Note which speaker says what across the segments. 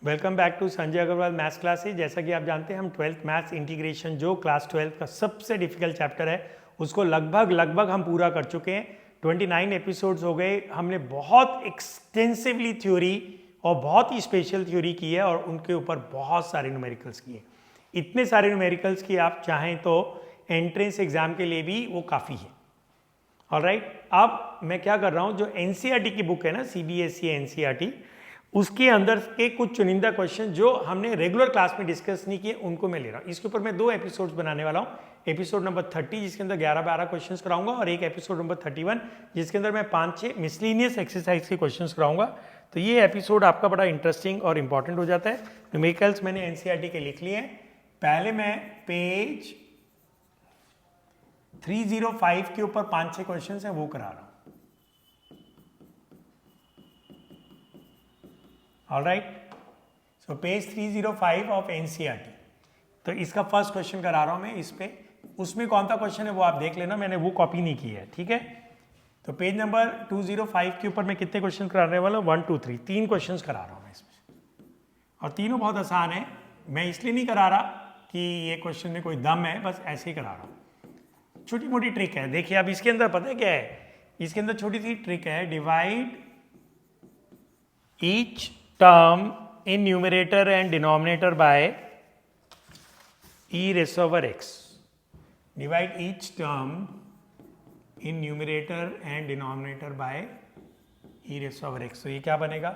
Speaker 1: Welcome back to Sanjay Agarwal maths classes. जैसा कि आप जानते हैं हम 12th मैथ्स इंटीग्रेशन जो क्लास 12 का सबसे डिफिकल्ट चैप्टर है उसको लगभग हम पूरा कर चुके हैं। 29 एपिसोड्स हो गए। हमने बहुत एक्सटेंसिवली थ्योरी और बहुत ही स्पेशल थ्योरी की है और उनके ऊपर बहुत सारे न्यूमेरिकल्स किए। इतने सारे न्यूमेरिकल्स की आप चाहें तो एंट्रेंस एग्जाम के लिए भी वो काफ़ी है। ऑलराइट, अब मैं क्या कर रहा हूँ, जो एनसीईआरटी की बुक है ना, सीबीएसई एनसीईआरटी, उसके अंदर के कुछ चुनिंदा क्वेश्चन जो हमने रेगुलर क्लास में डिस्कस नहीं किए उनको मैं ले रहा हूँ। इसके ऊपर मैं 2 एपिसोड्स बनाने वाला हूँ। एपिसोड नंबर 30 जिसके अंदर 11-12 क्वेश्चंस कराऊंगा और एक एपिसोड नंबर 31 जिसके अंदर मैं 5-6 मिसलिनियस एक्सरसाइज के क्वेश्चंस कराऊंगा। तो ये एपिसोड आपका बड़ा इंटरेस्टिंग और इंपॉर्टेंट हो जाता है। न्यूमेरिकल्स मैंने एनसीईआरटी के लिख लिए हैं। पहले मैं पेज 305 के ऊपर 5-6 क्वेश्चन है वो करा रहा हूँ। Alright, so page 305 of NCERT. तो इसका फर्स्ट क्वेश्चन करा रहा हूं मैं इस पे। उसमें कौन सा क्वेश्चन है वो आप देख लेना, मैंने वो कॉपी नहीं की है, ठीक है। तो पेज नंबर 205 के ऊपर मैं कितने क्वेश्चन कराने वाला हूँ? 1 2 3 3 क्वेश्चन करा रहा हूँ मैं इसमें, और तीनों बहुत आसान है। मैं इसलिए नहीं करा रहा कि ये क्वेश्चन में कोई दम है, बस ऐसे ही करा रहा हूँ। छोटी मोटी ट्रिक है। देखिए अब इसके अंदर पता है क्या है, इसके अंदर छोटी सी ट्रिक है। Divide each term in numerator and denominator by e raised to power x. Divide each term in numerator and denominator by e raised to power x. तो ये क्या बनेगा?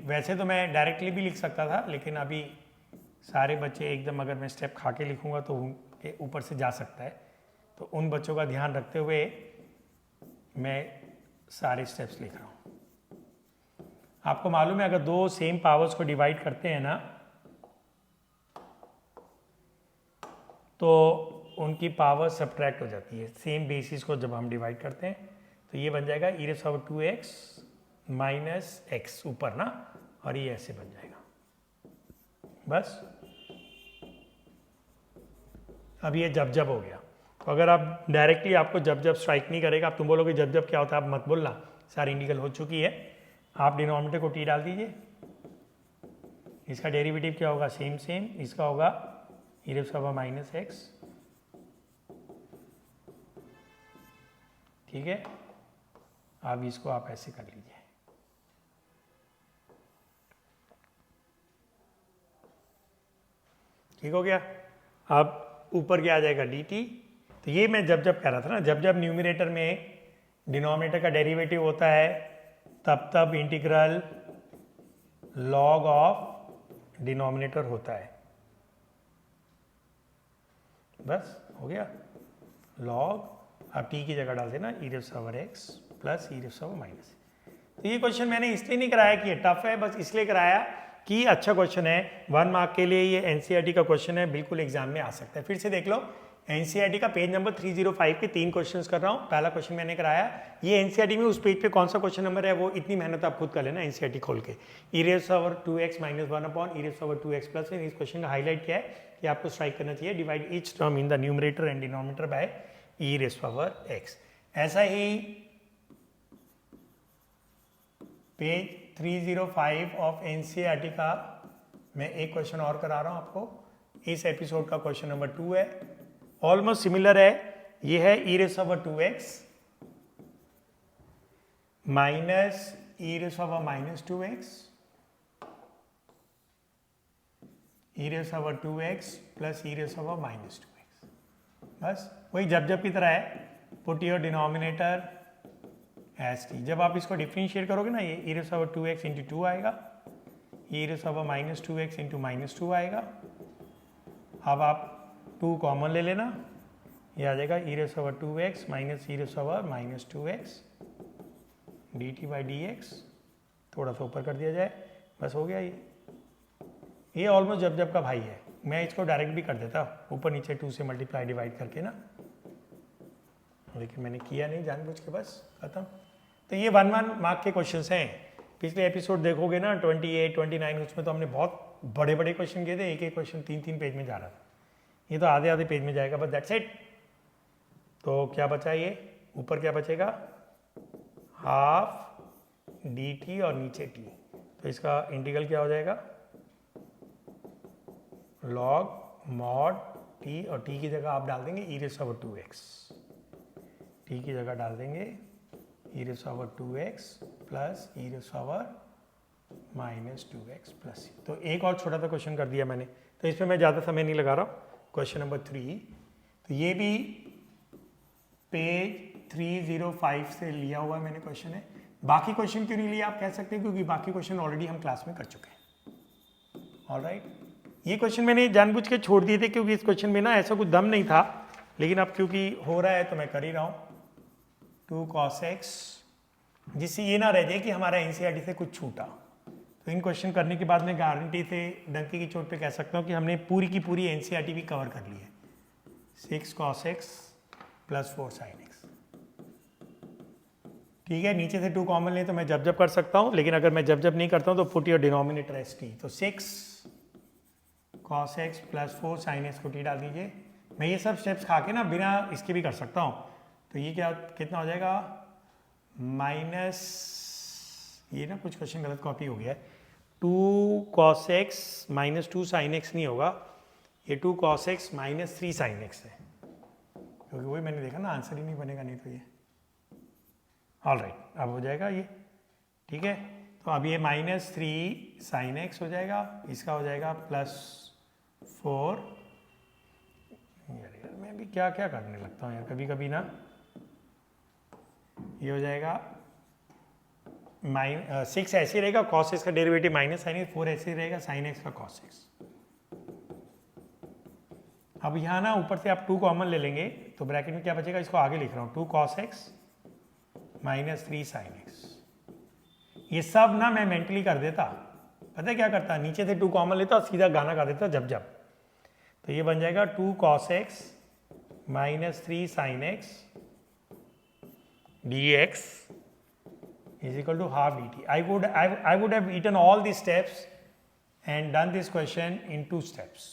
Speaker 1: वैसे तो मैं डायरेक्टली भी लिख सकता था, लेकिन अभी सारे बच्चे एकदम अगर मैं स्टेप खा के लिखूंगा तो उनके ऊपर से जा सकता है। तो उन बच्चों का ध्यान रखते हुए मैं सारे स्टेप्स लिख रहा हूँ। आपको मालूम है अगर दो सेम पावर्स को डिवाइड करते हैं ना तो उनकी पावर सब्ट्रैक्ट हो जाती है। सेम बेसिस को जब हम डिवाइड करते हैं तो ये बन जाएगा e raised to power 2x minus x ऊपर ना, और ये ऐसे बन जाएगा। बस अब ये जब हो गया। तो अगर आप डायरेक्टली आपको जब स्ट्राइक नहीं करेगा, आप तुम बोलोगे जब क्या होता है, आप मत बोलना, सारी इंटीग्रल हो चुकी है। आप डिनोमिनेटर को t डाल दीजिए। इसका डेरिवेटिव क्या होगा? सेम। इसका होगा e raised to power minus x, ठीक है। अब इसको आप ऐसे कर लीजिए। ठीक हो गया। अब ऊपर क्या आ जाएगा? dt। तो ये मैं जब कह रहा था ना, जब न्यूमरेटर में डिनोमिनेटर का डेरिवेटिव होता है तब इंटीग्रल लॉग ऑफ डिनोमिनेटर होता है। बस हो गया लॉग। अब t की जगह डाल देना e raised to power x plus e raised to power minus. तो ये क्वेश्चन मैंने इसलिए नहीं कराया कि ये टफ है, बस इसलिए कराया कि अच्छा क्वेश्चन है। 1 मार्क के लिए ये एनसीईआरटी का क्वेश्चन है, बिल्कुल एग्जाम में आ सकता है। फिर से देख लो, एनसीईआरटी का पेज नंबर 305 के 3 क्वेश्चंस कर रहा हूँ। पहला क्वेश्चन मैंने कराया। ये एनसीईआरटी में उस पेज पे कौन सा क्वेश्चन नंबर है वो इतनी मेहनत आप खुद कर लेना एनसीईआरटी खोल के। e raised to power 2x minus 1 upon e raised to power 2x plus. इस क्वेश्चन का हाईलाइट क्या है कि आपको स्ट्राइक करना चाहिए divide each term in the numerator and denominator bye e raised to power x। ऐसा ही पेज 305 ऑफ एनसीईआरटी का मैं एक क्वेश्चन और करा रहा हूँ आपको। इस एपिसोड का क्वेश्चन नंबर 2 है, ऑलमोस्ट सिमिलर है। ये है e raised to power 2x minus e raised to power minus 2x, e raised to power 2x plus e raised to power minus 2x। बस वही जब की तरह है। Put your denominator as t। जब आप इसको डिफरेंशिएट करोगे ना, ये e raised to power 2x into 2 आएगा, e raised to power minus 2x into minus 2 आएगा। अब आप 2 कॉमन ले लेना, ये आ जाएगा e raised to power 2x minus e raised to power minus 2x dt by dx। थोड़ा सा ऊपर कर दिया जाए, बस हो गया। ये ऑलमोस्ट जब का भाई है। मैं इसको डायरेक्ट भी कर देता, ऊपर नीचे 2 से मल्टीप्लाई डिवाइड करके ना, लेकिन मैंने किया नहीं जानबूझ के, बस खत्म। तो ये 1 मार्क के क्वेश्चंस हैं। पिछले एपिसोड देखोगे ना 28, 29, उसमें तो हमने बहुत बड़े क्वेश्चन किए थे। एक क्वेश्चन 3 पेज में जा रहा था। ये तो आधे पेज में जाएगा, बस दैट्स इट। तो क्या बचा ये, ऊपर क्या बचेगा, हाफ डी टी और नीचे टी, तो इसका इंटीग्रल क्या हो जाएगा, लॉग मॉड टी, और टी की जगह आप डाल देंगे ई रेज़ पावर 2x, टी की जगह डाल देंगे ई रेज़ पावर 2x प्लस ई रेज़ पावर -2x प्लस। तो एक और छोटा सा क्वेश्चन कर दिया मैंने, तो इसमें मैं ज़्यादा समय नहीं लगा रहा हूँ। क्वेश्चन नंबर 3, तो ये भी पेज 305 से लिया हुआ मैंने क्वेश्चन है। बाकी क्वेश्चन क्यों नहीं लिया आप कह सकते हैं, क्योंकि बाकी क्वेश्चन ऑलरेडी हम क्लास में कर चुके हैं। ऑलराइट, ये क्वेश्चन मैंने जानबूझ के छोड़ दिए थे क्योंकि इस क्वेश्चन में ना ऐसा कुछ दम नहीं था, लेकिन अब क्योंकि हो रहा है तो मैं कर ही रहा हूँ। 2 cos x, जिससे ये ना रह जाए कि हमारा एनसीईआरटी से कुछ छूटा। तो इन क्वेश्चन करने के बाद मैं गारंटी से डंकी की चोट पे कह सकता हूँ कि हमने पूरी की पूरी एनसीईआरटी भी कवर कर ली है। 6 cos x plus 4 sin x, ठीक है। नीचे से 2 कॉमन लें तो मैं जब जब कर सकता हूँ, लेकिन अगर मैं जब जब नहीं करता हूँ तो put your denominator S T, तो 6 cos x plus 4 sin x को टी डाल दीजिए। मैं ये सब स्टेप्स खा के ना बिना इसके भी कर सकता हूँ, तो ये क्या कितना हो जाएगा, माइनस, ये ना कुछ क्वेश्चन गलत कॉपी हो गया है, 2 cos x minus 2 sin x नहीं होगा, ये 2 cos x minus 3 sin x है, क्योंकि वही मैंने देखा ना आंसर ही नहीं बनेगा नहीं तो ये। ऑलराइट, अब हो जाएगा ये, ठीक है। तो अब ये -3 sin x हो जाएगा, इसका हो जाएगा +4। यार मैं भी क्या क्या करने लगता हूँ यार कभी कभी ना। ये हो जाएगा 6 ऐसे रहेगा, cos x का डेरिवेटिव माइनस साइन एक्स, 4 ऐसे रहेगा sin x का cos x। अब यहाँ ना ऊपर से आप 2 कॉमन ले लेंगे तो ब्रैकेट में क्या बचेगा, इसको आगे लिख रहा हूँ, 2 cos x minus 3 sin x। ये सब ना मैं मेंटली कर देता, पता है क्या करता, नीचे से 2 कॉमन लेता और सीधा गाना गा देता जब जब। तो ये बन जाएगा 2 cos x minus 3 sin x dx is equal to half dt. I would have eaten all these steps and done this question in 2 steps.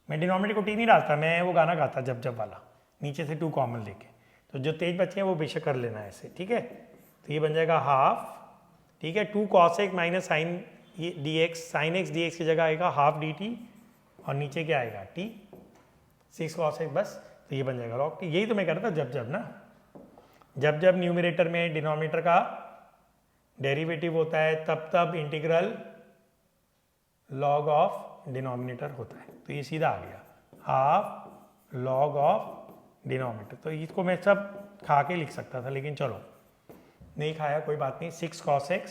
Speaker 1: मैं डिनोमिनेटर को टी नहीं डालता, मैं वो गाना गाता जब जब वाला, नीचे से 2 कॉमन लेके। तो जो तेज बच्चे हैं वो बेशक कर लेना ऐसे, ठीक है। तो ये बन जाएगा हाफ, ठीक है, 2 cos x minus sine dx, sin x dx की जगह आएगा हाफ dt, और नीचे क्या आएगा t, 6 cos x बस। तो ये बन जाएगा log t। यही तो मैं कह रहा था जब जब ना, जब जब न्यूमरेटर में डिनोमिनेटर का डेरिवेटिव होता है तब तब इंटीग्रल लॉग ऑफ डिनोमिनेटर होता है। तो ये सीधा आ गया हाफ लॉग ऑफ डिनोमिनेटर। तो इसको मैं सब खा के लिख सकता था, लेकिन चलो नहीं खाया, कोई बात नहीं। 6 cos x,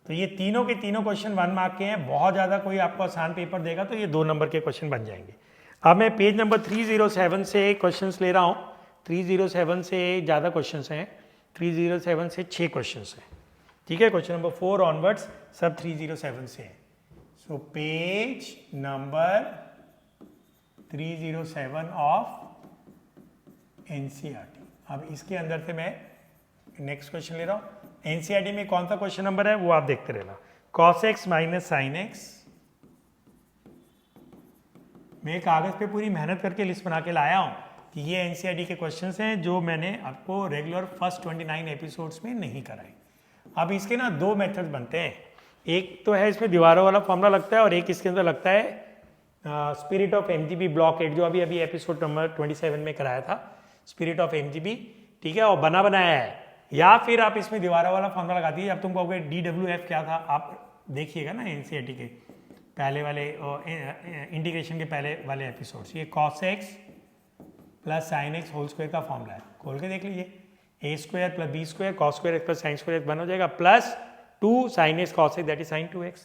Speaker 1: तो ये तीनों के तीनों क्वेश्चन 1 मार्क के हैं। बहुत ज़्यादा कोई आपको आसान पेपर देगा तो ये 2 नंबर के क्वेश्चन बन जाएंगे। अब मैं पेज नंबर 307 से क्वेश्चंस ले रहा हूँ। 307 से ज़्यादा क्वेश्चंस हैं, 307 से 6 क्वेश्चंस हैं, ठीक है। क्वेश्चन नंबर 4 ऑनवर्ड्स सब 307 से हैं। So page number 307 of NCERT. अब इसके अंदर से मैं नेक्स्ट क्वेश्चन ले रहा हूँ। एनसीईआरटी में कौन सा क्वेश्चन नंबर है वो आप देखते रहना। cos x minus sine x, मैं कागज पे पूरी मेहनत करके लिस्ट बना के लाया हूँ कि ये एनसीईआरटी के क्वेश्चंस हैं जो मैंने आपको रेगुलर फर्स्ट 29 एपिसोड्स में नहीं कराए। अब इसके ना 2 मेथड्स बनते हैं, एक तो है इसमें दीवारों वाला फॉर्मूला लगता है, और एक इसके अंदर लगता है स्पिरिट ऑफ एमजीबी ब्लॉक 8, जो अभी अभी एपिसोड नंबर 27 में कराया था, स्पिरिट ऑफ एमजीबी, ठीक है, और बना बनाया है। या फिर आप इसमें दीवारों वाला फॉर्मूला लगा दीजिए। अब तुम कहोगे DWF क्या था, आप देखिएगा ना एनसीईआरटी के पहले वाले इंटीग्रेशन के पहले वाले एपिसोड्स। ये cos x plus sine x whole square का फॉर्मूला है, खोल के देख लीजिए। a square plus b square cos square x plus sine square x बन हो जाएगा, plus 2 sin x cos x that is sin 2x।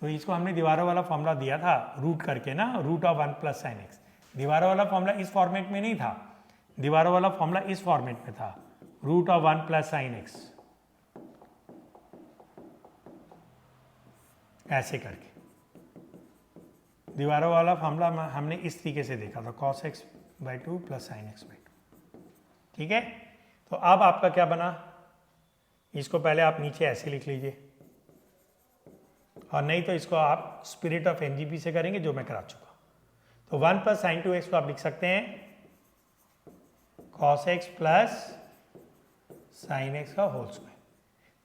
Speaker 1: तो इसको हमने दीवारों वाला फॉर्मूला दिया था रूट करके ना, root of 1 plus sine x. दीवारों वाला फॉर्मूला इस फॉर्मेट में नहीं था, दीवारों वाला फॉर्मूला इस फॉर्मेट में था, root of 1 plus sine x, ऐसे करके। दीवारों वाला फॉर्मूला हमने इस तरीके से देखा था, cos x by 2 plus sine x by 2, ठीक है। तो अब आपका क्या बना, इसको पहले आप नीचे ऐसे लिख लीजिए, और नहीं तो इसको आप स्पिरिट ऑफ एनजीबी से करेंगे जो मैं करा चुका। तो 1 प्लस साइन 2x को आप लिख सकते हैं cos x plus sin x का होल स्क्वायर।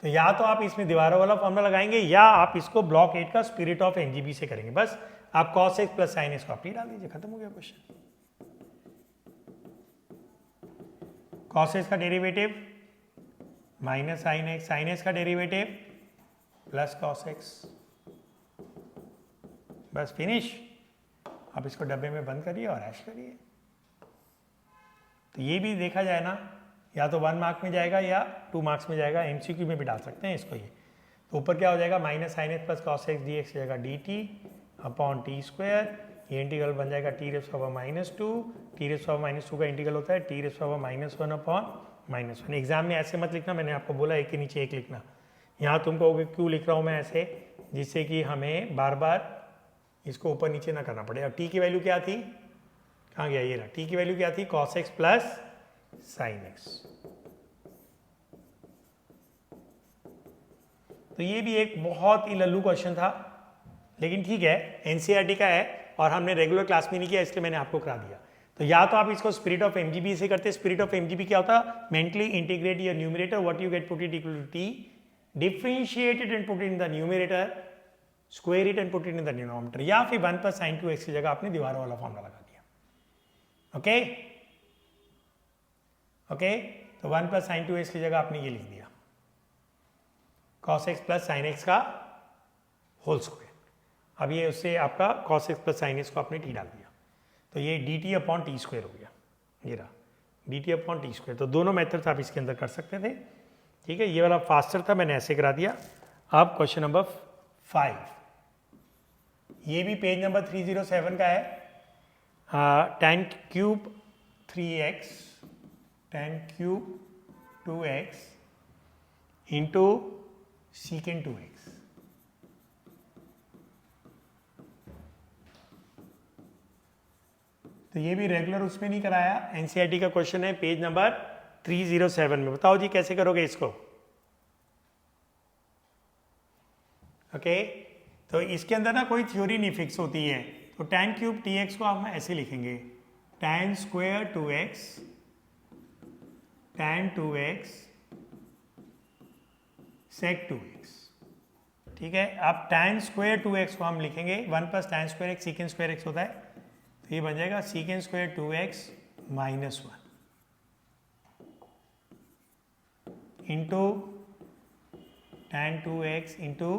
Speaker 1: तो या तो आप इसमें दीवारों वाला फॉर्मूला लगाएंगे या आप इसको ब्लॉक 8 का स्पिरिट ऑफ एनजीबी से करेंगे। बस आप cos x plus sin x को अपनी डाल दीजिए, खत्म हो गया क्वेश्चन। cos x का डेरिवेटिव माइनस sin x का डेरिवेटिव प्लस cos x, बस फिनिश। आप इसको डब्बे में बंद करिए और ऐश करिए। तो ये भी देखा जाए ना, या तो 1 मार्क में जाएगा या 2 मार्क्स में जाएगा, एमसीक्यू में भी डाल सकते हैं इसको। ये तो ऊपर क्या हो जाएगा, minus sin x plus cos x dx हो जाएगा dt अपॉन टी स्क्वायर। ये इंटीग्रल बन जाएगा t rays power -2, t rays power -2 का इंटीग्रल होता है t rays power -1 upon -1। Exam में ऐसे मत लिखना, मैंने आपको बोला एक के नीचे एक लिखना। यहाँ तुम कहोगे क्यों लिख रहा हूँ मैं ऐसे, जिससे कि हमें बार बार इसको ऊपर नीचे ना करना पड़े। अब t की वैल्यू क्या थी, कहाँ गया ये रहा, t की वैल्यू क्या थी, cos x plus sin x। तो ये भी एक बहुत ही लल्लू क्वेश्चन था, लेकिन ठीक है एनसीईआरटी का है और हमने रेगुलर क्लास में नहीं किया, इसलिए मैंने आपको करा दिया। तो या तो आप इसको स्पिरिट ऑफ एमजीबी से करते। स्पिरिट ऑफ एमजीबी क्या होता, mentally integrate your numerator, what you get put it equal to t, differentiate it and put it in the numerator, square it and put it in the denominator, या फिर 1 plus sin 2x की जगह आपने दीवारों वाला formula लगा दिया। Okay okay, तो 1 प्लस sin 2x की जगह आपने ये लिख दिया cos x plus sin x का होल स्क्वायर। अब ये उससे आपका cos x plus sin x को आपने t डाल दिया, तो ये dt अपॉन टी स्क्वायर हो गया, ये रहा dt अपॉन टी स्क्वायर। तो दोनों मेथड्स आप इसके अंदर कर सकते थे, ठीक है। ये वाला फास्टर था, मैंने ऐसे करा दिया। अब क्वेश्चन नंबर 5, ये भी पेज नंबर 307 का है। tan cube 3x tan cube 2x into secant 2x। तो ये भी रेगुलर उसमें नहीं कराया, एनसीईआरटी का क्वेश्चन है पेज नंबर 307 में। बताओ जी कैसे करोगे इसको। ओके, तो इसके अंदर ना कोई थ्योरी नहीं फिक्स होती है। तो tan क्यूब tx को हम ऐसे लिखेंगे, tan square 2x tan 2x sec 2x, ठीक है। अब tan स्क्वायर 2x को हम लिखेंगे 1 plus tan square x secant square x होता है, तो ये बन जाएगा secant square 2x minus 1 into tan 2x into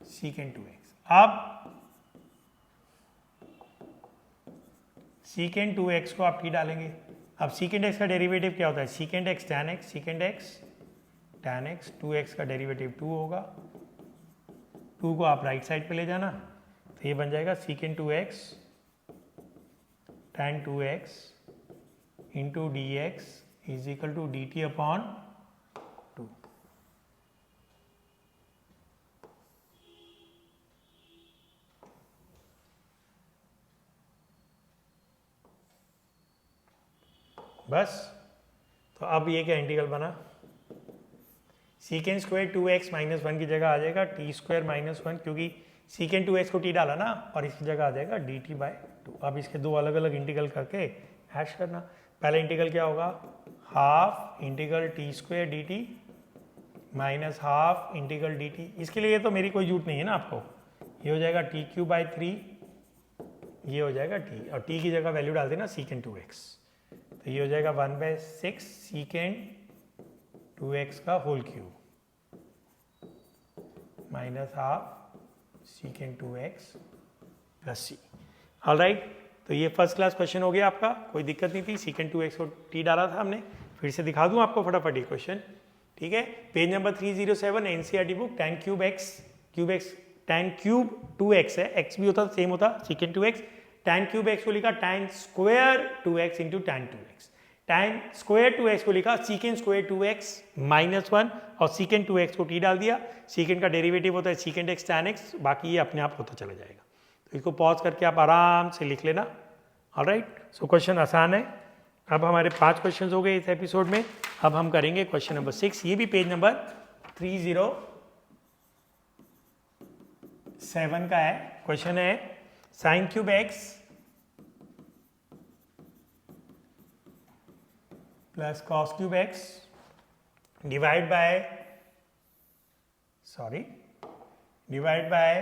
Speaker 1: secant 2x। अब secant 2x को आप t डालेंगे। अब secant x का डेरिवेटिव क्या होता है, secant x tan x, secant x tan x, 2x का डेरिवेटिव 2 होगा, 2 को आप राइट साइड पे ले जाना, तो ये बन जाएगा secant 2x tan 2x into d x is equal to d T upon 2। बस, तो अब ये क्या इंटीग्रल बना, secant स्क्वायर 2x माइनस 1 की जगह आ जाएगा टी स्क्वायर माइनस 1, क्योंकि secant 2x को t डाला ना, और इसकी जगह आ जाएगा dt बाय 2। अब इसके दो अलग अलग इंटीग्रल करके हैश करना। पहला इंटीग्रल क्या होगा, half integral T square D T minus half integral D T. इसके लिए तो मेरी कोई झूठ नहीं है ना आपको, ये हो जाएगा टी क्यू बाई 3, ये हो जाएगा t, और t की जगह वैल्यू डाल देना secant 2x, तो ये हो जाएगा 1/6 secant 2x का whole cube minus half secant 2x plus c। Alright, तो ये फर्स्ट क्लास क्वेश्चन हो गया आपका, कोई दिक्कत नहीं थी। secant 2x को t डाला था हमने, फिर से दिखा दूं आपको फटाफट ये क्वेश्चन, ठीक है। Page number 307 NCERT book, tan cube x tan cube 2x है, x भी होता सेम होता secant 2x, tan cube x को लिखा tan square 2x into tan 2x, tan square 2x को लिखा secant स्क्वायर 2x माइनस 1, और secant 2x को t डाल दिया। secant का डेरिवेटिव होता है secant x tan x, बाकी ये अपने आप होता चला जाएगा। तो इसको पॉज करके आप आराम से लिख लेना। ऑलराइट, सो क्वेश्चन आसान है। अब हमारे 5 क्वेश्चन हो गए इस एपिसोड में। अब हम करेंगे क्वेश्चन नंबर 6, ये भी पेज नंबर 307 का है। क्वेश्चन है sin cube x plus cos cube x divide by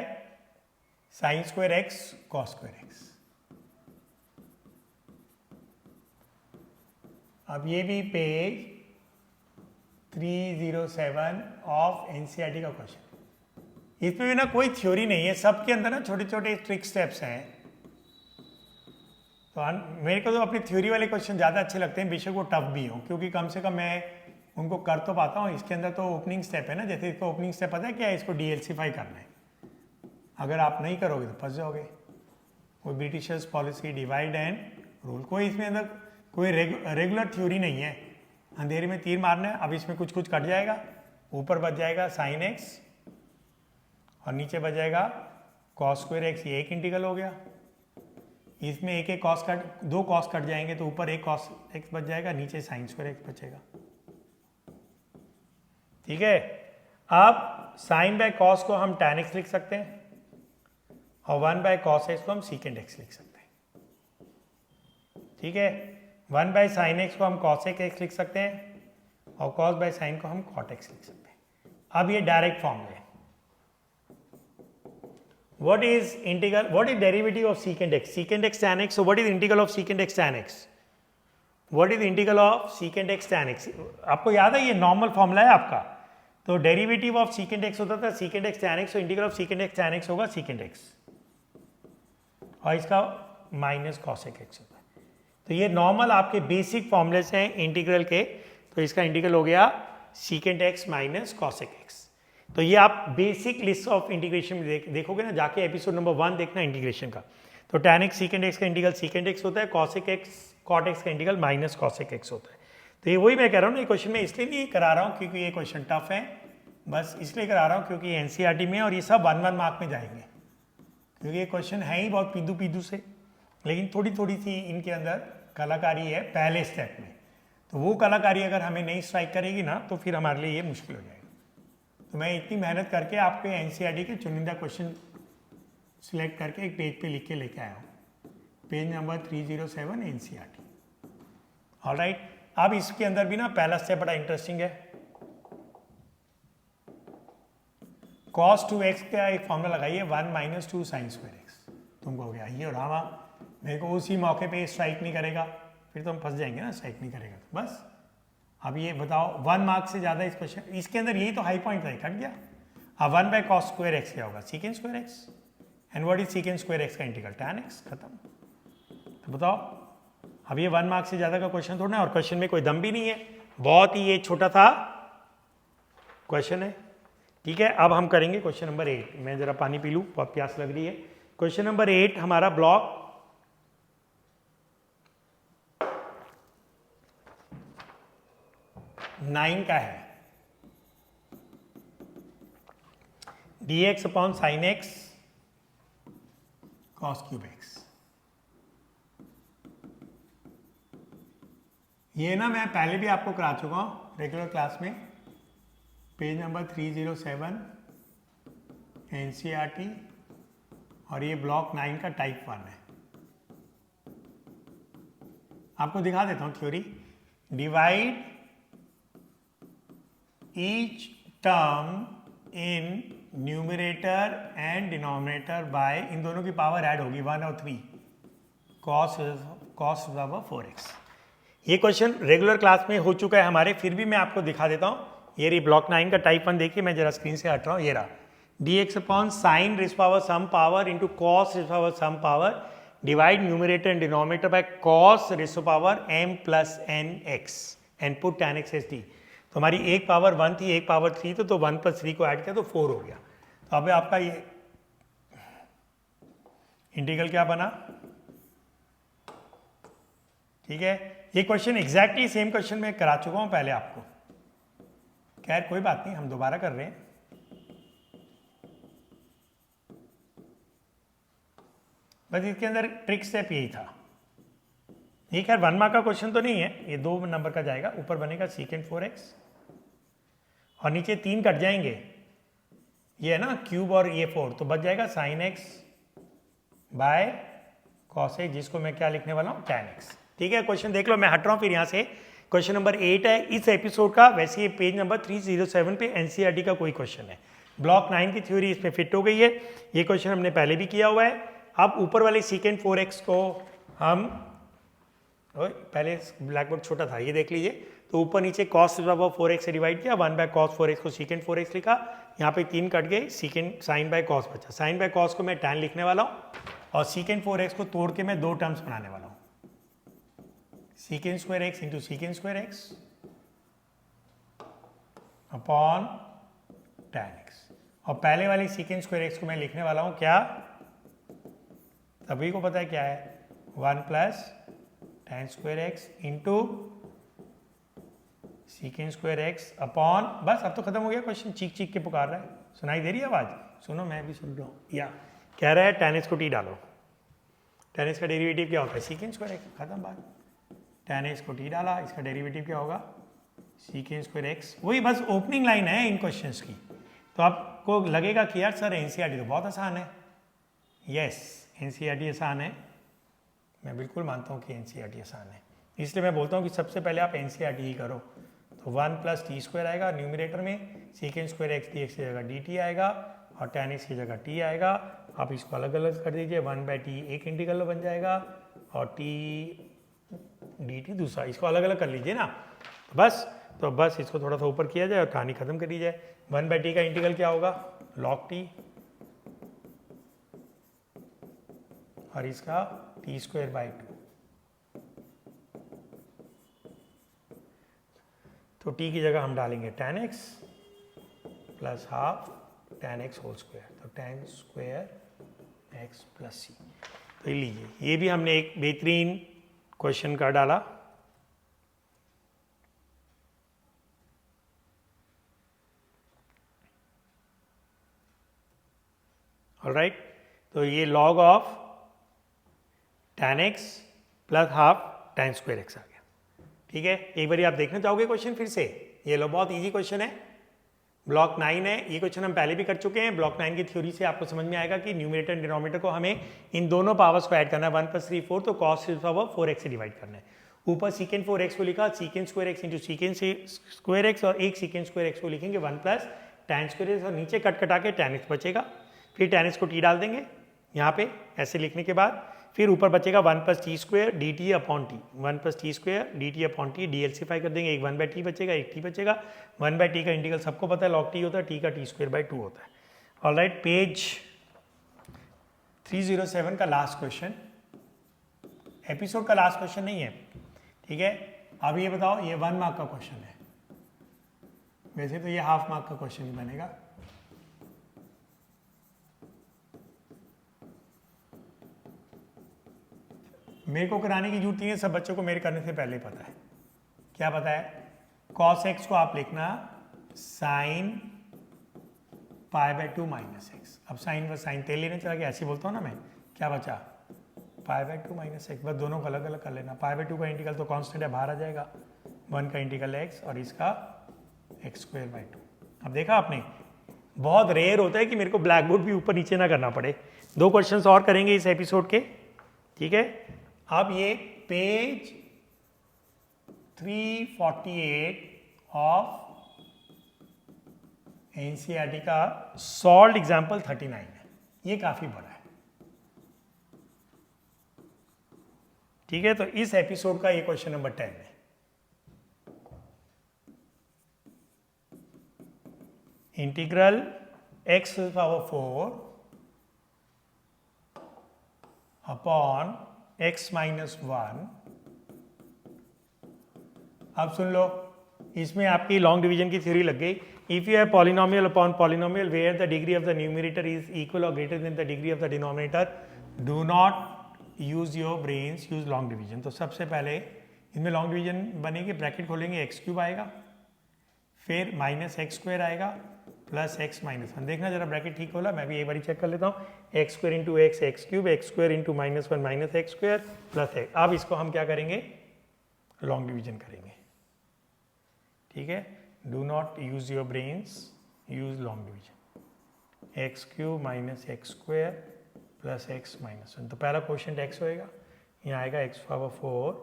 Speaker 1: sine square x cos square x. अब ये भी पेज 307 ऑफ एनसीईआरटी का क्वेश्चन। इसमें भी ना कोई थ्योरी नहीं है, सबके अंदर ना छोटे छोटे ट्रिक स्टेप्स हैं। तो मेरे को तो अपने थ्योरी वाले क्वेश्चन ज़्यादा अच्छे लगते हैं, बेशक वो टफ भी हो, क्योंकि कम से कम मैं उनको कर तो पाता हूँ। इसके अंदर तो ओपनिंग स्टेप है ना, जैसे इसको ओपनिंग स्टेप पता है क्या है, इसको डीएलसीफाई करना है। अगर आप नहीं करोगे तो फंस जाओगे। कोई Britishers policy, divide and rule, कोई इसमें अंदर कोई रेगुलर थ्योरी नहीं है। अंधेरे में तीर मारना है। अब इसमें कुछ कुछ कट जाएगा, ऊपर बच जाएगा साइन एक्स और नीचे बच जाएगा कॉस स्क्वायर एक्स। ये एक इंटीग्रल हो गया। इसमें एक एक कॉस कट, दो कॉस कट जाएंगे तो ऊपर एक कॉस एक्स बच जाएगा, नीचे साइन स्क्वायर एक्स बचेगा। ठीक है। अब साइन बाय कॉस को हम tan एक्स लिख सकते हैं और 1 बाय कॉस एक्स को हम सीकेंड एक्स लिख सकते हैं। ठीक है। 1 बाय साइन एक्स को हम कॉस एक्स लिख सकते हैं और कॉस बाय साइन को हम कॉट एक्स लिख सकते हैं। अब ये डायरेक्ट फॉर्म है। What is derivative of secant x? Secant x tan x. So what is integral of secant x tan x? What is integral of secant x tan x? आपको याद है ये नॉर्मल फॉर्मूला है आपका। तो derivative of secant x होता था secant x tan x, तो integral of secant x tan x होगा secant x और इसका माइनस cosec x होता है। तो ये नॉर्मल आपके बेसिक फॉर्मूलेस हैं इंटीग्रल के। तो इसका इंटीग्रल हो गया secant x minus cosec x। तो ये आप बेसिक लिस्ट ऑफ इंटीग्रेशन में देखोगे ना, जाके एपिसोड नंबर 1 देखना इंटीग्रेशन का। तो tan x secant x का इंटीग्रल secant x होता है, cosec x cot x का इंटीग्रल माइनस cosec x होता है। तो ये वही मैं कह रहा हूँ ना, ये क्वेश्चन में इसलिए नहीं करा रहा हूँ क्योंकि ये क्वेश्चन टफ है, बस इसलिए करा रहा हूँ क्योंकि एनसीईआरटी में और ये सब 1-1 मार्क में जाएंगे, क्योंकि ये क्वेश्चन है ही बहुत पीदू पीदू से, लेकिन थोड़ी थोड़ी सी इनके अंदर कलाकारी है पहले स्टेप में। तो वो कलाकारी अगर हमें नहीं स्ट्राइक करेगी ना तो फिर हमारे लिए ये मुश्किल हो जाएगा। तो मैं इतनी मेहनत करके आपके एनसीईआरटी के चुनिंदा क्वेश्चन सिलेक्ट करके एक पेज पे लिख के लेके आया हूँ, पेज नंबर 307 एनसीईआरटी। ऑलराइट। अब इसके अंदर भी ना पहला स्टेप बड़ा इंटरेस्टिंग है। cos 2x का एक फॉर्मूला लगाइए, 1 माइनस 2 साइन स्क्वायर एक्स। तुमको हो गया ये, और हाँ मेरे को उसी मौके पे स्ट्राइक नहीं करेगा, फिर तो हम फंस जाएंगे ना, स्ट्राइक नहीं करेगा तो बस। अब ये बताओ 1 मार्क से ज़्यादा इस क्वेश्चन, इसके अंदर यही तो हाई पॉइंट था, कट गया। अब 1 बाय कॉस स्क्वायर एक्स क्या होगा, secant square x. And what is secant square x का इंटीग्रल, tan x। खत्म। तो बताओ, अब ये 1 मार्क से ज़्यादा का क्वेश्चन थोड़ा है, और क्वेश्चन में कोई दम भी नहीं है, बहुत ही ये छोटा था क्वेश्चन है। ठीक है। अब हम करेंगे क्वेश्चन नंबर 8। मैं जरा पानी पी लूँ, बहुत प्यास लग रही है। क्वेश्चन नंबर 8 हमारा ब्लॉक 9 का है। dx upon sine x cos cube x. ये ना मैं पहले भी आपको करा चुका हूं रेगुलर क्लास में, पेज नंबर 307 एनसीईआरटी, और ये ब्लॉक 9 का टाइप 1 है। आपको दिखा देता हूं theory. Divide each term in numerator and denominator by, इन दोनों की पावर ऐड होगी 1 और 3, cos 4x। ये क्वेश्चन रेगुलर क्लास में हो चुका है हमारे, फिर भी मैं आपको दिखा देता हूँ। ये रही ब्लॉक 9 का टाइप 1, देखिए मैं जरा स्क्रीन से हट रहा हूँ। ये रहा dx upon sine raise power some power into cos raise power some power divide numerator and denominator by cos raise power m plus n x and put tan x as t। तो हमारी एक power 1 थी, एक power 3 तो 1 plus 3 को add किया तो 4 हो गया। तो अब आपका ये इंटीग्रल क्या बना। ठीक है। ये क्वेश्चन एग्जैक्टली सेम क्वेश्चन मैं करा चुका हूं पहले आपको, खैर कोई बात नहीं, हम दोबारा कर रहे हैं। बस इसके अंदर ट्रिक स्टेप यही था। ये खैर 1 मार्क का क्वेश्चन तो नहीं है, ये 2 नंबर का जाएगा। ऊपर बनेगा सीकेंट 4x और नीचे 3 कट जाएंगे, ये है ना क्यूब और ये 4, तो बच जाएगा sine x by cos x, जिसको मैं क्या लिखने वाला हूँ tan x। ठीक है। क्वेश्चन देख लो, मैं हट रहा हूँ फिर यहाँ से। क्वेश्चन नंबर 8 है इस एपिसोड का। वैसे ये पेज नंबर 307 पे एनसीईआरटी का कोई क्वेश्चन है। ब्लॉक 9 की थ्योरी इसमें फिट हो गई है। ये क्वेश्चन हमने पहले भी किया हुआ है। अब ऊपर वाले सीकेंट 4x को हम पहले ब्लैक बोर्ड छोटा था, ये देख लीजिए। तो ऊपर नीचे cos 4x से डिवाइड किया, 1/cos 4x को सीकेंट 4x लिखा। यहाँ पे 3 कट गए, सीकेंट साइन बाय कॉस बचा। साइन बाय कॉस को मैं tan लिखने वाला हूँ और सीकेंट 4x को तोड़ के मैं 2 टर्म्स बनाने वाला हूँ, secant square x into secant square x upon tan x। और पहले वाली सीकेंट स्क्वायर x को मैं लिखने वाला हूँ क्या, सभी को पता है क्या है, 1 plus tan square x into secant square x upon, बस अब तो खत्म हो गया क्वेश्चन। चीख चीख के पुकार रहा है, सुनाई दे रही है आवाज? सुनो मैं भी सुन रहा हूँ। या कह रहा है tan x को t डालो। tan x का डेरिवेटिव क्या होता है, सीकेंट स्क्वायर x, खत्म बात। tan x को t डाला, इसका डेरिवेटिव क्या होगा, सीकेंट स्क्वायर x। वही बस ओपनिंग लाइन है इन क्वेश्चंस की। तो आपको लगेगा कि यार सर एनसीईआरटी तो बहुत आसान है। यस, एनसीईआरटी आसान है, मैं बिल्कुल मानता हूँ कि एनसीईआरटी आसान है। इसलिए मैं बोलता हूँ कि सबसे पहले आप एनसीईआरटी ही करो। तो 1 प्लस टी स्क्वायर आएगा न्यूमिनेटर में, secant square x D x की जगह डी टी आएगा और tan x की जगह t आएगा। आप इसको अलग अलग कर दीजिए, 1/t एक इंटीग्रल बन जाएगा और t dt दूसरा, इसको अलग अलग कर लीजिए ना। तो बस इसको थोड़ा सा ऊपर किया जाए और कहानी खत्म कर दी जाए। 1/t का इंटीग्रल क्या होगा, log t, और इसका t स्क्वायर बाई 2। तो t की जगह हम डालेंगे tan x plus half tan x whole square, तो tan स्क्वायर x प्लस सी। तो ये लीजिए, ये भी हमने एक बेहतरीन क्वेश्चन का डाला। ऑलराइट, तो ये log of tan x plus half tan square x आ गया। ठीक है, एक बार आप देखना चाहोगे क्वेश्चन फिर से? ये लो, बहुत इजी क्वेश्चन है, ब्लॉक 9 है। ये क्वेश्चन हम पहले भी कर चुके हैं। ब्लॉक 9 की थ्योरी से आपको समझ में आएगा कि न्यूमरेटर एंड डिनोमिनेटर को हमें इन दोनों पावर्स को ऐड करना है, 1 + 3 4, तो cos 4x से डिवाइड करना है। ऊपर सीकेंट 4x को लिखा, secant square x into secant square x, और एक सीकेंट स्क्वायर x को लिखेंगे 1 प्लस tan स्क्वायर x, और नीचे कट कटा के tan x बचेगा। फिर tan x को t डाल देंगे यहाँ पे, ऐसे लिखने के बाद फिर ऊपर बचेगा 1 plus T square D T upon T, 1 plus T square D T upon T, डीएलसीफाई कर देंगे, एक 1/t बचेगा, एक t बचेगा। 1/t का इंटीग्रल सबको पता है log t होता है, t का t स्क्वायर बाई 2 होता है। ऑलराइट, पेज 307 का लास्ट क्वेश्चन, एपिसोड का लास्ट क्वेश्चन नहीं है। ठीक है, अब ये बताओ, ये 1 मार्क का क्वेश्चन है, वैसे तो ये हाफ मार्क का क्वेश्चन ही बनेगा। मेरे को कराने की जरूरत नहीं है, सब बच्चों को मेरे करने से पहले पता है। क्या पता है, cos x को आप लिखना sin π/2 माइनस एक्स। अब साइन व साइन तेल लेने चला गया, ऐसे बोलता हूँ ना मैं। क्या बचा, π/2 माइनस एक्स, बस दोनों को अलग अलग कर लेना। π/2 का इंटीग्रल तो कांस्टेंट है, बाहर आ जाएगा, 1 का इंटीग्रल x और इसका x स्क्वायर बाई 2। अब देखा आपने, बहुत रेयर होता है कि मेरे को ब्लैक बोर्ड भी ऊपर नीचे ना करना पड़े। 2 क्वेश्चन और करेंगे इस एपिसोड के। ठीक है, अब ये पेज 348 ऑफ एनसीईआरटी का सॉल्व्ड एग्जाम्पल 39 है। ये काफी बड़ा है। ठीक है, तो इस एपिसोड का ये क्वेश्चन नंबर 10 है। Integral x⁴ upon x minus 1। अब सुन लो, इसमें आपकी लॉन्ग डिवीजन की थ्योरी लग गई। If you have polynomial upon polynomial where the degree of the numerator is equal और greater than the degree of the denominator, do not use your brains, use long division. तो सबसे पहले इनमें long division बनेगी, bracket खोलेंगे, x³ आएगा, फिर minus x square आएगा प्लस x माइनस 1। देखना जरा ब्रैकेट ठीक होला, मैं भी एक बार चेक कर लेता हूँ। x square into x x³ x square into -1 minus x square plus x। अब इसको हम क्या करेंगे, लॉन्ग डिवीजन करेंगे। ठीक है, do not use your brains, use long division. x³ minus x square plus x minus 1। तो पहला क्वेश्चन x होएगा, यहाँ आएगा x⁴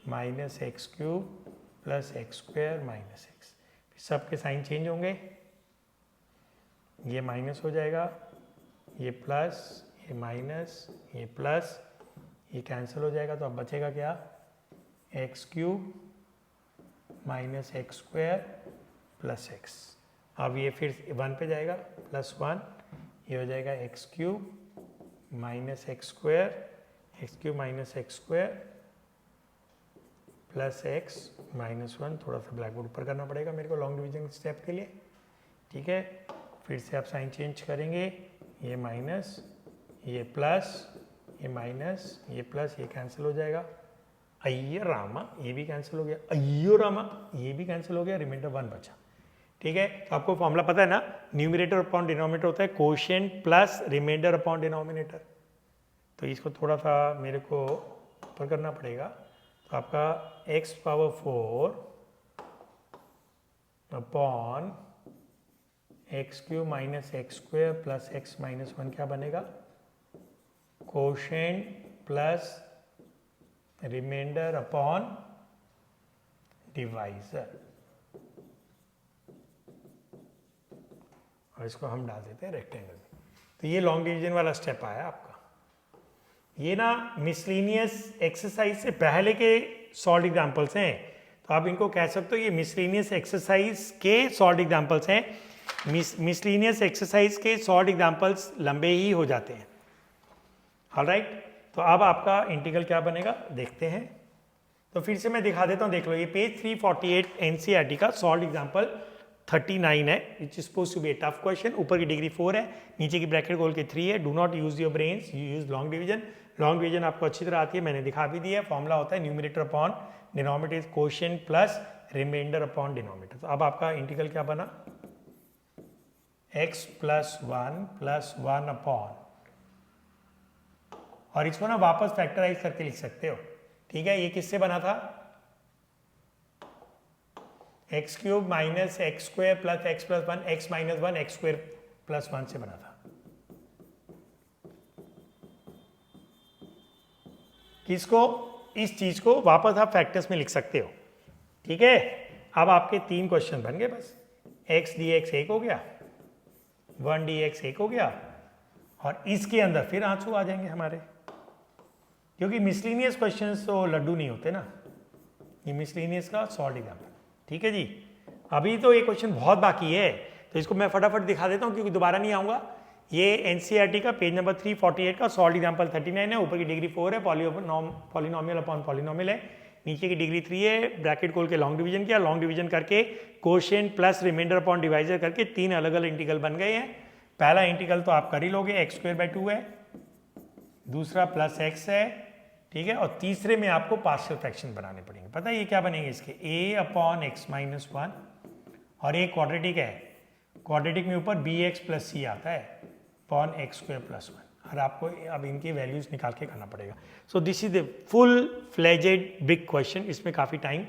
Speaker 1: minus x³ plus x square minus x, सबके साइन चेंज होंगे, ये माइनस हो जाएगा, ये प्लस, ये माइनस, ये प्लस, ये कैंसिल हो जाएगा, तो अब बचेगा क्या, x cube minus x square plus x. अब ये फिर 1 पे जाएगा, प्लस 1, ये हो जाएगा x cube minus x square, x cube minus x square plus x minus 1। थोड़ा सा ब्लैक बोर्ड ऊपर करना पड़ेगा मेरे को लॉन्ग डिवीजन स्टेप के लिए, ठीक है। फिर से आप साइन चेंज करेंगे, ये माइनस, ये प्लस, ये माइनस, ये प्लस, ये कैंसिल हो जाएगा, अय्यो रामा, ये भी कैंसिल हो गया, अय्यो रामा, ये भी कैंसिल हो गया, रिमाइंडर 1 बचा, ठीक है। तो आपको फॉर्मूला पता है ना, न्यूमरेटर अपॉन डिनोमिनेटर होता है quotient plus remainder upon denominator. तो इसको थोड़ा सा मेरे को ऊपर करना पड़ेगा, तो आपका x power 4 upon x cube minus x square plus x minus 1 क्या बनेगा, quotient plus remainder upon divisor, और इसको हम डाल देते हैं रेक्टेंगल में। तो ये लॉन्ग डिवीजन वाला स्टेप आया आपका। ये ना मिसलिनियस एक्सरसाइज से पहले के सॉल्व एग्जाम्पल्स हैं, तो आप इनको कह सकते हो ये मिसलिनियस एक्सरसाइज के सॉल्व एग्जाम्पल्स हैं। मिसलिनियस एक्सरसाइज के सॉल्व एग्जाम्पल्स लंबे ही हो जाते हैं, ऑलराइट। तो अब आपका इंटीग्रल क्या बनेगा देखते हैं। तो फिर से मैं दिखा देता हूँ, देख लो, ये पेज 348 एनसीईआरटी का सॉल्व एग्जाम्पल 39 है, which is suppose to be a tough question. ऊपर की डिग्री 4 है, नीचे की ब्रैकेट खोल के 3 है। Do not use your brains, you use long division. Long division आपको अच्छी तरह आती है, मैंने दिखा भी दिया है। फॉर्मूला होता है numerator upon denominator is quotient plus remainder upon denominator. तो अब आपका इंटीग्रल क्या बना, x प्लस 1 अपॉन, और इसको ना वापस फैक्टराइज करके लिख सकते हो, ठीक है। ये किससे बना था, x cube minus x square plus x plus 1, x minus 1 x square plus 1 से बना था। किसको, इस चीज को वापस आप फैक्टर्स में लिख सकते हो, ठीक है। अब आपके 3 क्वेश्चन बन गए बस, x dx 1 हो गया, 1 dx 1 हो गया, और इसके अंदर फिर आंसू आ जाएंगे हमारे, क्योंकि मिसलिनियस क्वेश्चंस तो लड्डू नहीं होते ना, ये मिसलिनियस का सॉल्व एग्जाम्पल, ठीक है जी। अभी तो ये क्वेश्चन बहुत बाकी है, तो इसको मैं फटाफट दिखा देता हूँ क्योंकि दोबारा नहीं आऊँगा। ये एनसीईआरटी का पेज नंबर 348 का सॉल्व एग्जाम्पल 39 है। ऊपर की डिग्री 4 है, पॉलिनोमियल अपॉन पॉलिनोमियल है, नीचे की डिग्री 3 है। ब्रैकेट खोल के लॉन्ग डिवीजन किया, लॉन्ग डिवीजन करके quotient plus remainder upon divisor करके 3 अलग अलग इंटीग्रल बन गए हैं। पहला इंटीग्रल तो आप कर ही लोगे, एक्स स्क्वायर बाई 2 है, दूसरा प्लस एक्स है, ठीक है, और तीसरे में आपको पार्शियल फ्रैक्शन बनाने पड़ेंगे। पता है ये क्या बनेंगे इसके, a अपॉन एक्स माइनस 1, और ये क्वाड्रेटिक है, क्वाड्रेटिक में ऊपर बी एक्स प्लस सी आता है अपॉन एक्स स्क्वायर प्लस 1, और आपको अब इनकी वैल्यूज निकाल के करना पड़ेगा। So this is the full fledged big question, इसमें काफ़ी टाइम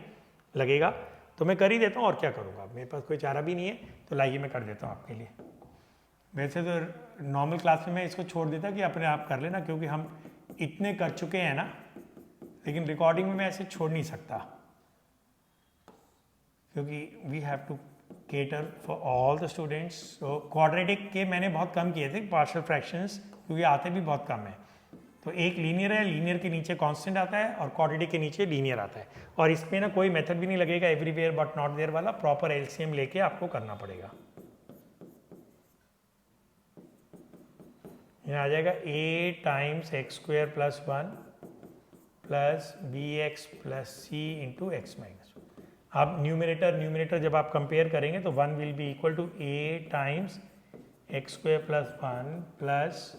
Speaker 1: लगेगा, तो मैं कर ही देता हूँ, और क्या करूँगा, मेरे पास कोई चारा भी नहीं है, तो लाइए मैं कर देता हूँ आपके लिए। वैसे तो नॉर्मल क्लास में मैं इसको छोड़ देता कि अपने आप कर लेना, क्योंकि हम इतने कर चुके हैं ना, लेकिन रिकॉर्डिंग में मैं ऐसे छोड़ नहीं सकता, क्योंकि we have to cater for all the students. तो क्वाड्रेटिक के मैंने बहुत कम किए थे, पार्शियल फ्रैक्शंस, क्योंकि आते भी बहुत कम है। तो एक लीनियर है, लीनियर के नीचे कांस्टेंट आता है, और क्वाड्रेटिक के नीचे लीनियर आता है, और इसमें ना कोई मेथड भी नहीं लगेगा, एवरीवेयर बट नॉट देयर वाला, प्रॉपर एलसीएम लेके आपको करना पड़ेगा। यहाँ आ जाएगा a times x square plus 1 plus b x plus c into x minus 1। अब न्यूमरेटर जब आप कंपेयर करेंगे तो 1 will be equal to a times x square plus 1 plus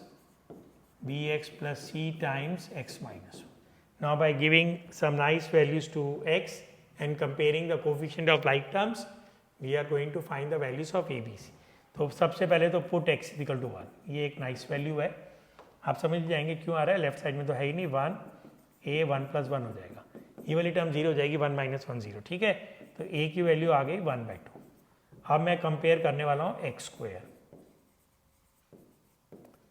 Speaker 1: b x plus c times x minus 1। Now by giving some nice values to x and comparing the coefficient of like terms, we are going to find the values of a b c। तो सबसे पहले तो put x equal to 1, ये एक nice value है, आप समझ जाएंगे क्यों आ रहा है, लेफ्ट साइड में तो है ही नहीं, 1 a 1 प्लस 1 हो जाएगा, ये वाली टर्म 0 हो जाएगी, 1 माइनस 1 0, ठीक है। तो a की वैल्यू आ गई 1/2। अब मैं कंपेयर करने वाला हूँ एक्स स्क्वायर।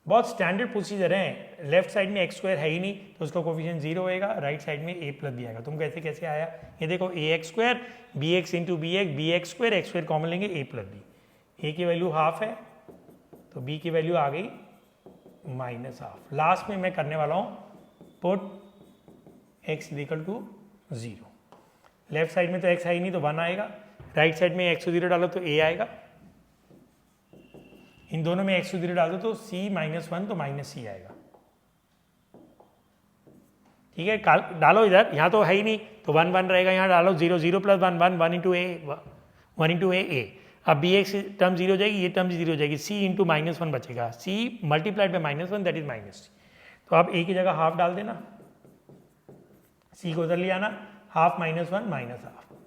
Speaker 1: बहुत स्टैंडर्ड प्रोसीजर है, लेफ्ट साइड में एक्स स्क्वायर है ही नहीं तो उसका कोफिशिएंट 0 होएगा, राइट साइड में ए प्लस बी आएगा। तुम कैसे कैसे आया, ये देखो A X square B X into B X square common लेंगे ए प्लस बी, ए की वैल्यू हाफ है तो बी की वैल्यू आ गई माइनस हाफ। लास्ट में मैं करने वाला हूँ put x equal to 0, left side में तो एक्स है ही नहीं तो 1 आएगा, राइट साइड में एक्स को 0 डालो तो ए आएगा, इन दोनों में एक्स को 0 डाल दो तो c माइनस 1 तो माइनस सी आएगा। ठीक है, डालो इधर, यहाँ तो है ही नहीं तो 1 1 रहेगा, यहाँ डालो 0 0 प्लस 1 1 1 इंटू ए ए। अब बी एक्स टर्म 0 हो जाएगी, ये टर्म 0 हो जाएगी, c इंटू माइनस 1 बचेगा, c multiplied by minus 1 that is minus C. तो आप a की जगह हाफ डाल देना, c को उधर ले आना, हाफ माइनस 1 माइनस हाफ।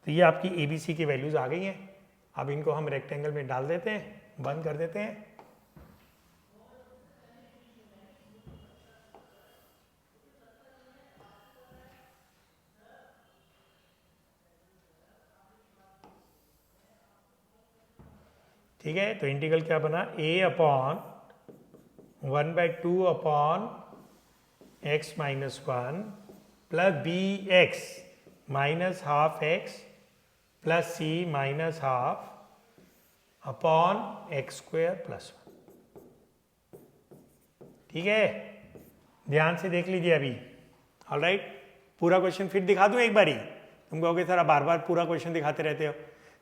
Speaker 1: तो ये आपकी ए बी सी की वैल्यूज आ गई हैं। अब इनको हम रेक्टेंगल में डाल देते हैं, बंद कर देते हैं। ठीक है, तो इंटीग्रल क्या बना, a upon 1/2 upon x minus 1 plus b x minus half x plus c minus half upon x square plus 1। ठीक है, ध्यान से देख लीजिए अभी। ऑलराइट, पूरा क्वेश्चन फिर दिखा दूं एक बारी, तुम कहोगे सर आप बार बार पूरा क्वेश्चन दिखाते रहते हो।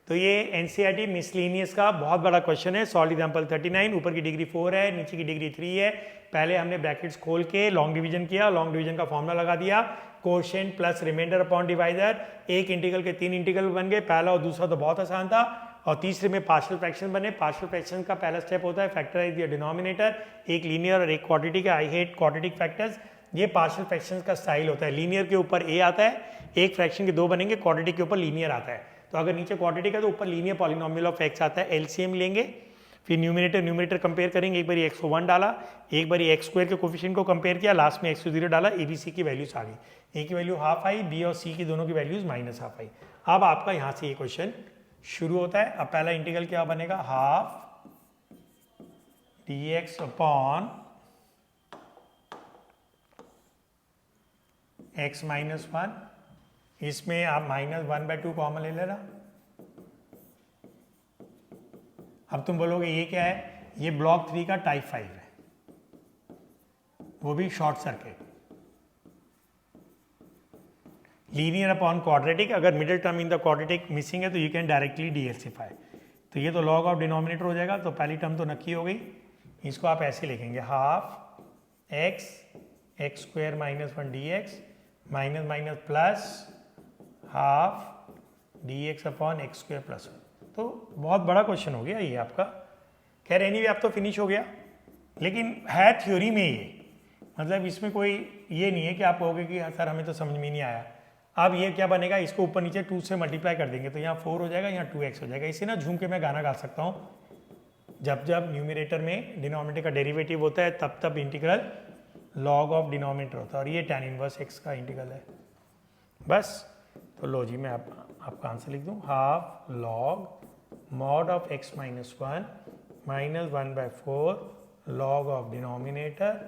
Speaker 1: तो ये एनसीईआरटी मिसलेनियस का बहुत बड़ा क्वेश्चन है। सॉल्व एग्जांपल 39, ऊपर की डिग्री 4 है, नीचे की डिग्री 3 है। पहले हमने ब्रैकेट्स खोल के लॉन्ग डिवीजन किया, लॉन्ग डिवीजन का फॉर्मूला लगा दिया, quotient plus remainder upon divider. एक इंटीग्रल के 3 इंटीग्रल बन गए, पहला और दूसरा तो बहुत आसान था, और तीसरे में पार्शियल फ्रैक्शन बने। पार्शियल फ्रैक्शन का पहला स्टेप होता है फैक्टराइज द डिनोमिनेटर, एक लीनियर और एक quadratic. I hate quadratic factors. ये पार्शियल फ्रैक्शन का स्टाइल होता है, लीनियर के ऊपर ए आता है, एक फ्रैक्शन के 2 बनेंगे, क्वाड्रेटिक के ऊपर लीनियर आता है। तो अगर नीचे क्वाड्रेटिक है तो ऊपर लीनियर पॉलिनोमियल ऑफ एक्स आता है, एलसीएम लेंगे, फिर न्यूमिनेटर कंपेयर करेंगे। एक बार एक्स को 1 डाला, एक बार एक्स स्क्वायर के कोफिशिएंट को कंपेयर किया, लास्ट में एक्स को 0 डाला, एबीसी की वैल्यूज आ गई। ए की वैल्यू हाफ आई, बी और सी की दोनों की वैल्यूज माइनस हाफ आई। अब आपका यहाँ से ये क्वेश्चन शुरू होता है। अब पहला इंटीग्रल क्या बनेगा, half D x upon x minus 1, इसमें आप -1/2 कॉमन ले लेना। अब तुम बोलोगे ये क्या है, ये ब्लॉक 3 का टाइप 5 है, वो भी short circuit. Linear upon quadratic, अगर middle term in the quadratic missing है तो यू कैन डायरेक्टली डीएलसीफाई। तो ये तो लॉग ऑफ डिनोमिनेटर हो जाएगा, तो पहली टर्म तो नक्की हो गई। इसको आप ऐसे लिखेंगे, half x square minus 1 D x minus minus plus half D x upon x square plus 1। तो बहुत बड़ा क्वेश्चन हो गया ये आपका। खैर एनीवे आप तो फिनिश हो गया, लेकिन है थ्योरी में ये, मतलब इसमें कोई ये नहीं है कि आप कहोगे कि सर हमें तो समझ में नहीं आया। अब ये क्या बनेगा, इसको ऊपर नीचे 2 से मल्टीप्लाई कर देंगे तो यहाँ 4 हो जाएगा, यहाँ 2x हो जाएगा। इसे ना झूम के मैं गाना गा सकता हूँ, जब जब न्यूमिनेटर में डिनोमिनेटर का डेरिवेटिव होता है तब तब इंटीग्रल लॉग ऑफ डिनोमिनेटर होता है, और ये tan इनवर्स x का इंटीग्रल है। बस, तो लो जी मैं आपका आंसर लिख दूँ, half log mod of x minus 1 minus 1/4 log of denominator,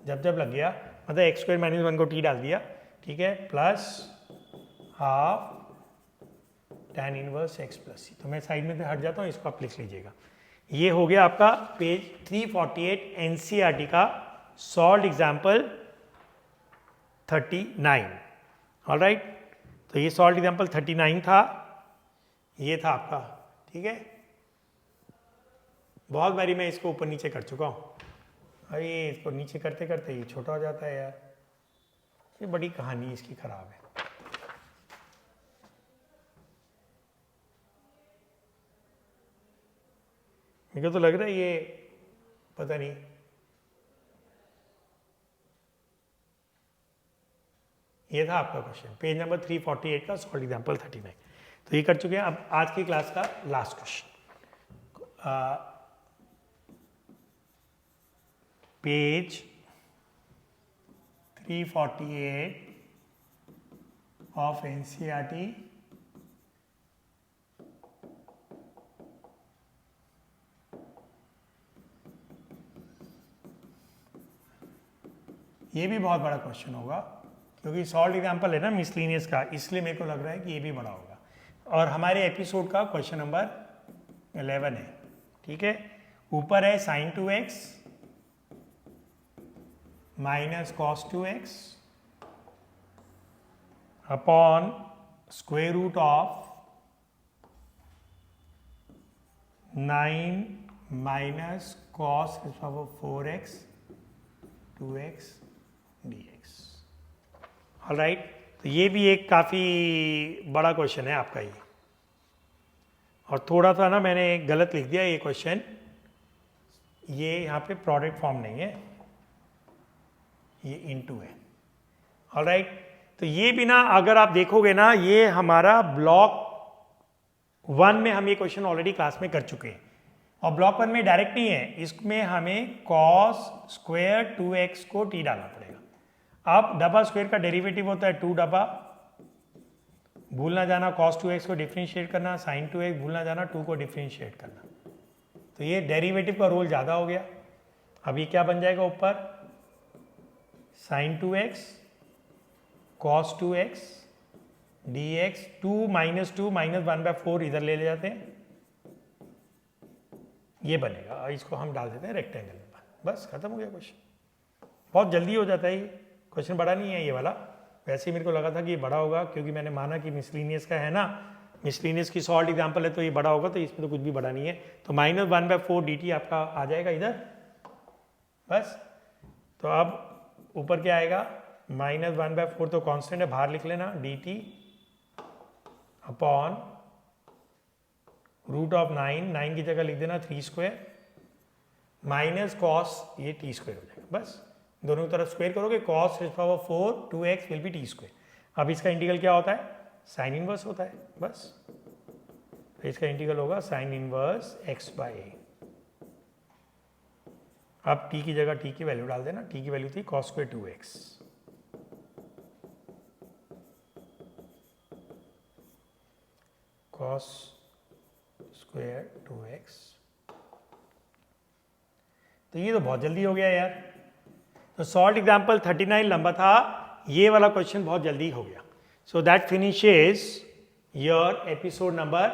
Speaker 1: जब जब लग गया मतलब एक्स स्क्वायर माइनस 1 को t डाल दिया, ठीक है, plus half tan inverse x plus सी। तो मैं साइड में से हट जाता हूँ, इसको आप लिख लीजिएगा। ये हो गया आपका पेज 348 एनसीईआरटी का सॉल्व एग्जाम्पल 39। ऑलराइट, तो ये सॉल्व एग्जाम्पल 39 था, ये था आपका। ठीक है, बहुत बारी मैं इसको ऊपर नीचे कर चुका हूँ, अरे इसको नीचे करते करते ये छोटा हो जाता है यार, ये बड़ी कहानी इसकी खराब है। मेरे को तो लग रहा है ये पता नहीं, ये था आपका क्वेश्चन पेज नंबर 348 का सॉल्व एग्जाम्पल 39। तो ये कर चुके हैं। अब आज की क्लास का last question, page 348 of NCERT, ये भी बहुत बड़ा क्वेश्चन होगा क्योंकि सॉल्व एग्जाम्पल है ना मिसलिनियस का, इसलिए मेरे को लग रहा है कि ये भी बड़ा होगा। और हमारे एपिसोड का क्वेश्चन नंबर 11 है, ठीक है। ऊपर है sin 2x minus cos 2x upon square root of 9 minus cos 4x 2x dx। Alright, तो ये भी एक काफ़ी बड़ा क्वेश्चन है आपका ये। और थोड़ा सा ना मैंने गलत लिख दिया ये क्वेश्चन, ये यहाँ पे प्रोडक्ट फॉर्म नहीं है, ये इनटू है। ऑलराइट, तो ये भी ना अगर आप देखोगे ना, ये हमारा ब्लॉक 1 में हम ये क्वेश्चन ऑलरेडी क्लास में कर चुके हैं। और ब्लॉक 1 में डायरेक्ट नहीं है, इसमें हमें cos स्क्वायर 2x को t डालना पड़ेगा। अब डबा स्क्वायर का डेरिवेटिव होता है 2 डबा, भूलना जाना cos 2x को डिफ्रेंशिएट करना, sin 2x भूलना जाना 2 को डिफ्रेंशिएट करना। तो ये डेरिवेटिव का रोल ज़्यादा हो गया। अब ये क्या बन जाएगा ऊपर, sin 2x cos 2x dx, 2 minus 2 minus 1/4 इधर ले जाते हैं, ये बनेगा। इसको हम डाल देते हैं रेक्टेंगल में, बस खत्म हो गया क्वेश्चन। बहुत जल्दी हो जाता है ये क्वेश्चन, बड़ा नहीं है ये वाला। वैसे ही मेरे को लगा था कि ये बड़ा होगा क्योंकि मैंने माना कि मिसलिनियस का है ना, मिसलिनियस की सॉल्व एग्जाम्पल है तो ये बड़ा होगा, तो इसमें तो कुछ भी बड़ा नहीं है। तो माइनस 1/4 dt आपका आ जाएगा इधर, बस। तो अब ऊपर क्या आएगा, माइनस 1/4 तो कांस्टेंट है, बाहर लिख लेना dt अपॉन रूट ऑफ 9 की जगह लिख देना 3 स्क्वायर माइनस कॉस, ये t स्क्वायर हो जाएगा। बस दोनों तरफ स्क्वायर करोगे, cos 4 2x will be t square. अब इसका इंटीग्रल क्या होता है, साइन इनवर्स होता है, बस। तो इसका इंटीग्रल होगा साइन इनवर्स x/a। अब t की जगह t की वैल्यू डाल देना, t की वैल्यू थी cos square 2x, cos square 2x। तो ये तो बहुत जल्दी हो गया यार। तो सॉल्व एग्जाम्पल 39 लंबा था, ये वाला क्वेश्चन बहुत जल्दी हो गया। So that finishes your episode number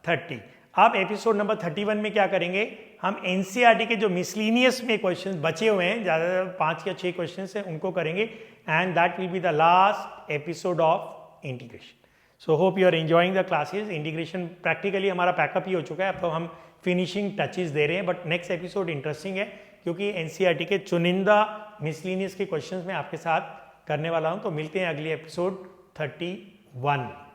Speaker 1: 30। आप एपिसोड नंबर 31 में क्या करेंगे, हम एनसीईआरटी के जो मिसलिनियस में क्वेश्चन बचे हुए हैं, ज़्यादा 5 या 6 क्वेश्चन हैं, उनको करेंगे। And that will be the last episode of integration. So hope you are enjoying the classes. Integration practically हमारा पैकअप ही हो चुका है, अब तो हम फिनिशिंग टचेस दे रहे हैं। बट नेक्स्ट एपिसोड इंटरेस्टिंग है क्योंकि एनसीईआरटी के चुनिंदा मिसलिनियस के क्वेश्चंस में आपके साथ करने वाला हूं। तो मिलते हैं अगली एपिसोड 31 में।